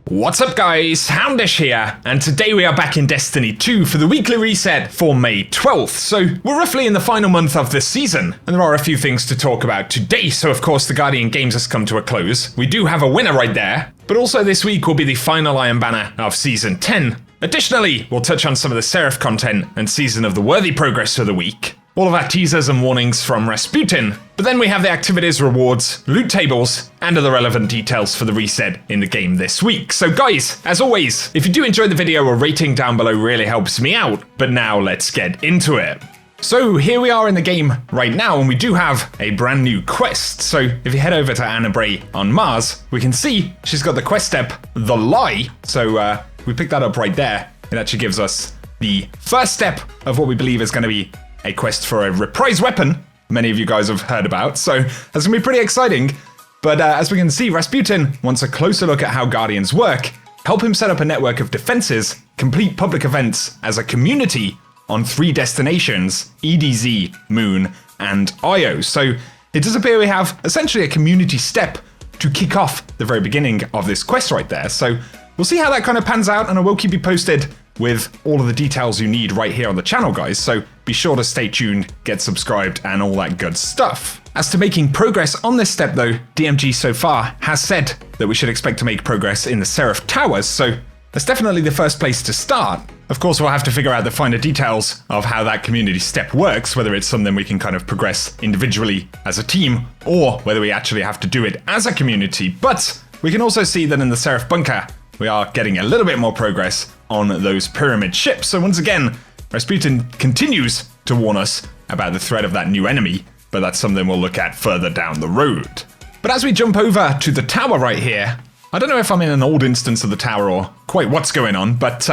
What's up guys, Houndish here, and today we are back in Destiny 2 for the weekly reset for May 12th. So we're roughly in the final month of this season, and there are a few things to talk about today. So of course the Guardian Games has come to a close. We do have a winner right there, but also this week will be the final Iron Banner of Season 10. Additionally, we'll touch on some of the Seraph content and Season of the Worthy progress for the week. All of our teasers and warnings from Rasputin, but then we have the activities, rewards, loot tables, and other relevant details for the reset in the game this week. So guys, as always, if you do enjoy the video, a rating down below really helps me out, but now let's get into it. So here we are in the game right now, and we do have a brand new quest. So if you head over to Anna Bray on Mars, we can see she's got the quest step, The Lie. So we picked that up right there. It actually gives us the first step of what we believe is going to be a quest for a reprise weapon many of you guys have heard about, so that's gonna be pretty exciting. But as we can see, Rasputin wants a closer look at how Guardians work, help him set up a network of defenses, complete public events as a community on 3 destinations, EDZ, Moon, and Io. So it does appear we have essentially a community step to kick off the very beginning of this quest right there. So we'll see how that kind of pans out, and I will keep you posted with all of the details you need right here on the channel, guys. So be sure to stay tuned, get subscribed, and all that good stuff. As to making progress on this step though, DMG so far has said that we should expect to make progress in the Seraph Towers, so that's definitely the first place to start. Of course, we'll have to figure out the finer details of how that community step works, whether it's something we can kind of progress individually as a team, or whether we actually have to do it as a community. But we can also see that in the Seraph Bunker, we are getting a little bit more progress on those pyramid ships. So once again, Rasputin continues to warn us about the threat of that new enemy, but that's something we'll look at further down the road. But as we jump over to the tower right here, I don't know if I'm in an old instance of the tower or quite what's going on, but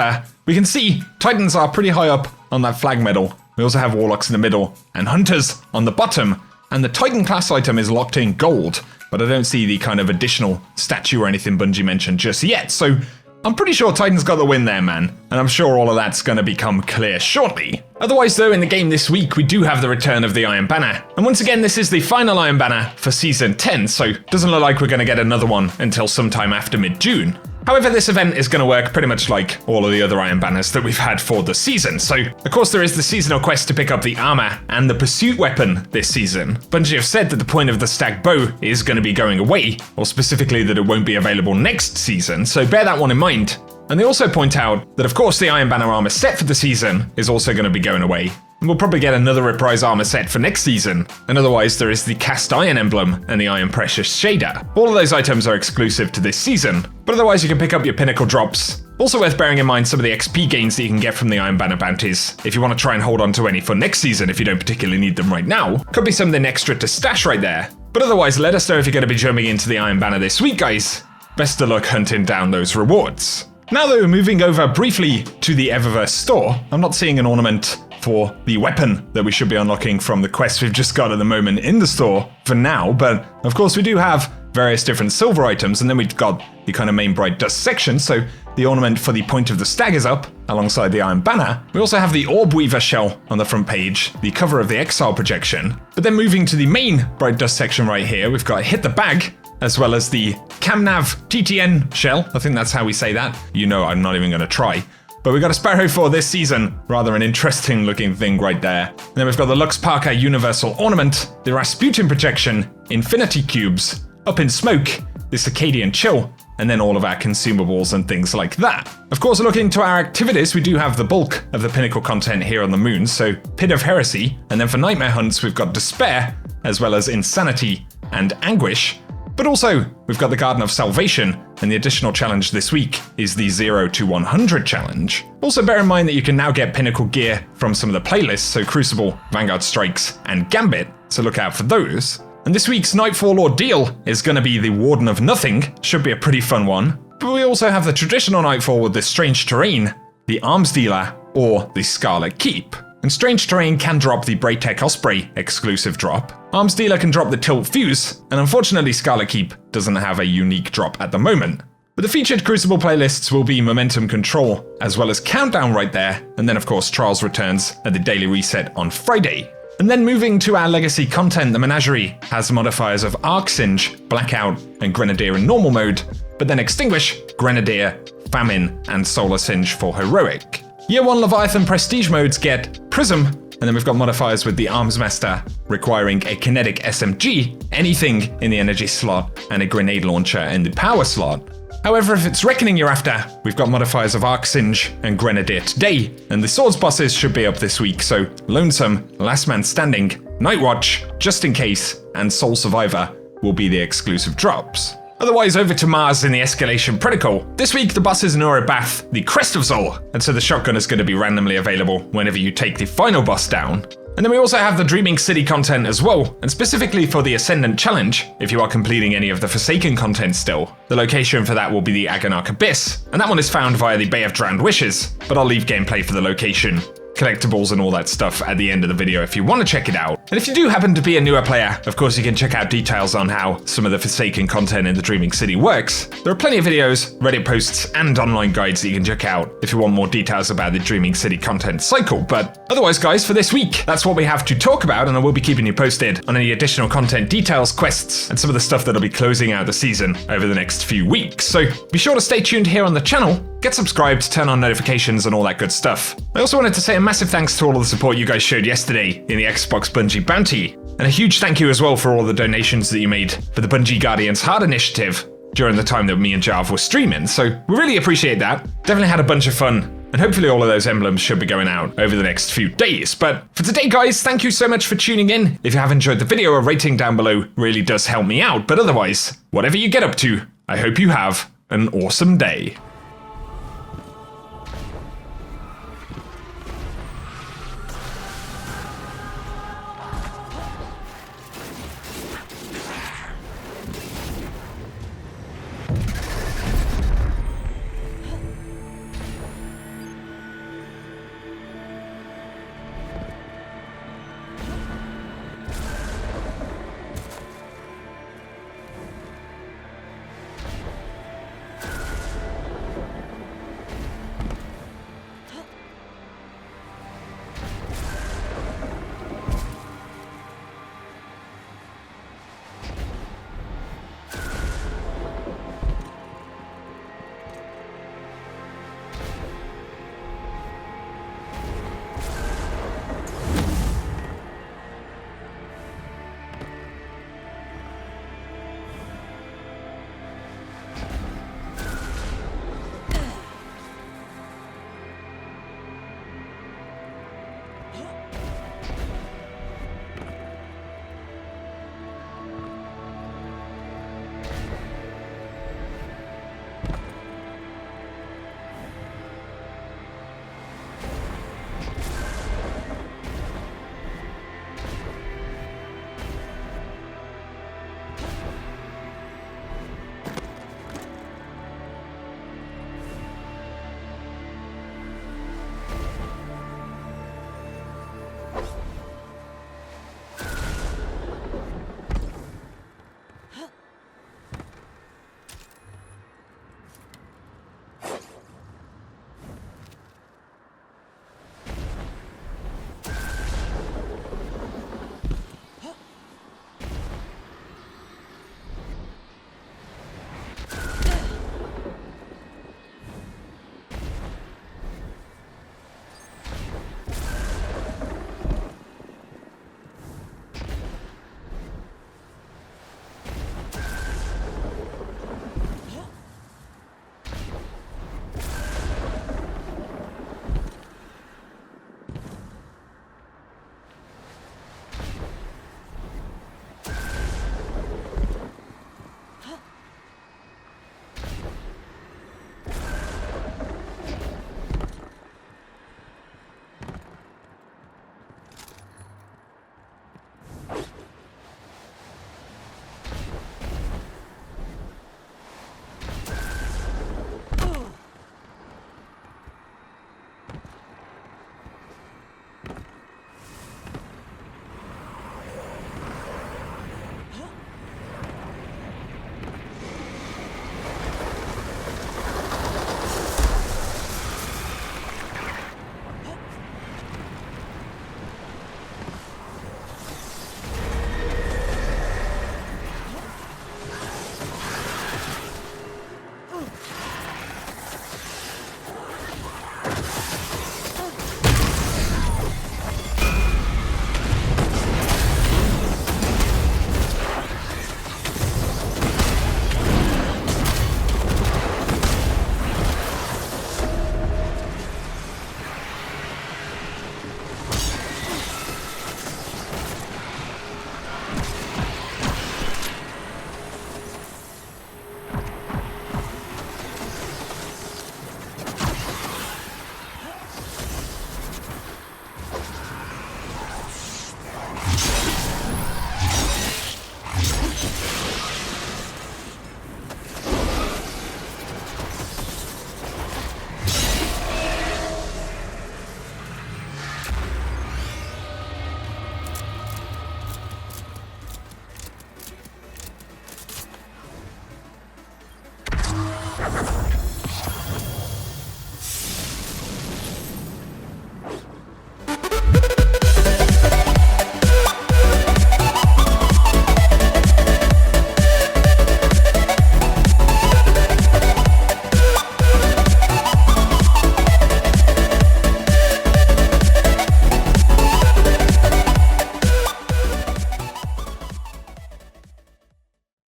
we can see Titans are pretty high up on that flag medal. We also have Warlocks in the middle and Hunters on the bottom, and the Titan class item is locked in gold, but I don't see the kind of additional statue or anything Bungie mentioned just yet, so I'm pretty sure Titan's got the win there, man, and I'm sure all of that's going to become clear shortly. Otherwise though, in the game this week, we do have the return of the Iron Banner, and once again this is the final Iron Banner for Season 10, so it doesn't look like we're going to get another one until sometime after mid-June. However, this event is going to work pretty much like all of the other Iron Banners that we've had for the season. So, of course, there is the seasonal quest to pick up the armor and the pursuit weapon this season. Bungie have said that the point of the stacked bow is going to be going away, or specifically that it won't be available next season, so bear that one in mind. And they also point out that, of course, the Iron Banner armor set for the season is also going to be going away. And we'll probably get another reprise armor set for next season, and otherwise there is the cast iron emblem and the iron precious shader. All of those items are exclusive to this season, but otherwise you can pick up your pinnacle drops. Also worth bearing in mind some of the XP gains that you can get from the Iron Banner bounties, if you want to try and hold on to any for next season if you don't particularly need them right now. Could be something extra to stash right there. But otherwise, let us know if you're going to be jumping into the Iron Banner this week, guys. Best of luck hunting down those rewards. Now though, moving over briefly to the Eververse Store, I'm not seeing an ornament for the weapon that we should be unlocking from the quest we've just got at the moment in the store for now, but of course we do have various different silver items, and then we've got the kind of main bright dust section, so the ornament for the point of the stag is up alongside the Iron Banner. We also have the Orb Weaver shell on the front page, the cover of the Exile projection, but then moving to the main bright dust section right here, we've got Hit the Bag, as well as the Camnav TTN shell. I think that's how we say that. You know, I'm not even going to try. But we've got a Sparrow for this season, rather an interesting looking thing right there. And then we've got the Lux Parka Universal Ornament, the Rasputin Projection, Infinity Cubes, Up in Smoke, the Circadian Chill, and then all of our consumables and things like that. Of course, looking to our activities, we do have the bulk of the pinnacle content here on the moon, so Pit of Heresy, and then for Nightmare Hunts, we've got Despair, as well as Insanity and Anguish. But also, we've got the Garden of Salvation, and the additional challenge this week is the 0 to 100 challenge. Also bear in mind that you can now get pinnacle gear from some of the playlists, so Crucible, Vanguard Strikes, and Gambit, so look out for those. And this week's Nightfall Ordeal is going to be the Warden of Nothing, should be a pretty fun one. But we also have the traditional Nightfall with the Strange Terrain, the Arms Dealer, or the Scarlet Keep. And Strange Terrain can drop the Braytech Osprey exclusive drop. Arms Dealer can drop the Tilt Fuse, and unfortunately Scarlet Keep doesn't have a unique drop at the moment. But the featured Crucible playlists will be Momentum Control, as well as Countdown right there, and then of course Trials returns at the daily reset on Friday. And then moving to our legacy content, the Menagerie has modifiers of Arc Singe, Blackout, and Grenadier in normal mode, but then Extinguish Grenadier, Famine, and Solar Singe for Heroic. Year 1 Leviathan Prestige modes get Prism, and then we've got modifiers with the Arms Master requiring a Kinetic SMG, anything in the Energy slot, and a Grenade Launcher in the Power slot. However, if it's Reckoning you're after, we've got modifiers of Arc Singe and Grenadier today, and the Swords bosses should be up this week, so Lonesome, Last Man Standing, Nightwatch, Just in Case, and Soul Survivor will be the exclusive drops. Otherwise, over to Mars in the Escalation Protocol. This week, the boss is Nora Bath, the Crest of Sol, and so the shotgun is going to be randomly available whenever you take the final boss down. And then we also have the Dreaming City content as well, and specifically for the Ascendant challenge, if you are completing any of the Forsaken content still. The location for that will be the Agonarch Abyss, and that one is found via the Bay of Drowned Wishes, but I'll leave gameplay for the location, collectibles and all that stuff at the end of the video if you want to check it out. And if you do happen to be a newer player, of course you can check out details on how some of the Forsaken content in the Dreaming City works. There are plenty of videos, Reddit posts, and online guides that you can check out if you want more details about the Dreaming City content cycle. But otherwise, guys, for this week, that's what we have to talk about, and I will be keeping you posted on any additional content details, quests, and some of the stuff that'll be closing out the season over the next few weeks. So be sure to stay tuned here on the channel, get subscribed, turn on notifications, and all that good stuff. I also wanted to say a massive thanks to all of the support you guys showed yesterday in the Xbox Bungie Bounty, and a huge thank you as well for all the donations that you made for the Bungie Guardians Hard Initiative during the time that me and Jav were streaming, so we really appreciate that. Definitely had a bunch of fun, and hopefully all of those emblems should be going out over the next few days. But for today, guys, thank you so much for tuning in. If you have enjoyed the video, a rating down below really does help me out, but otherwise, whatever you get up to, I hope you have an awesome day.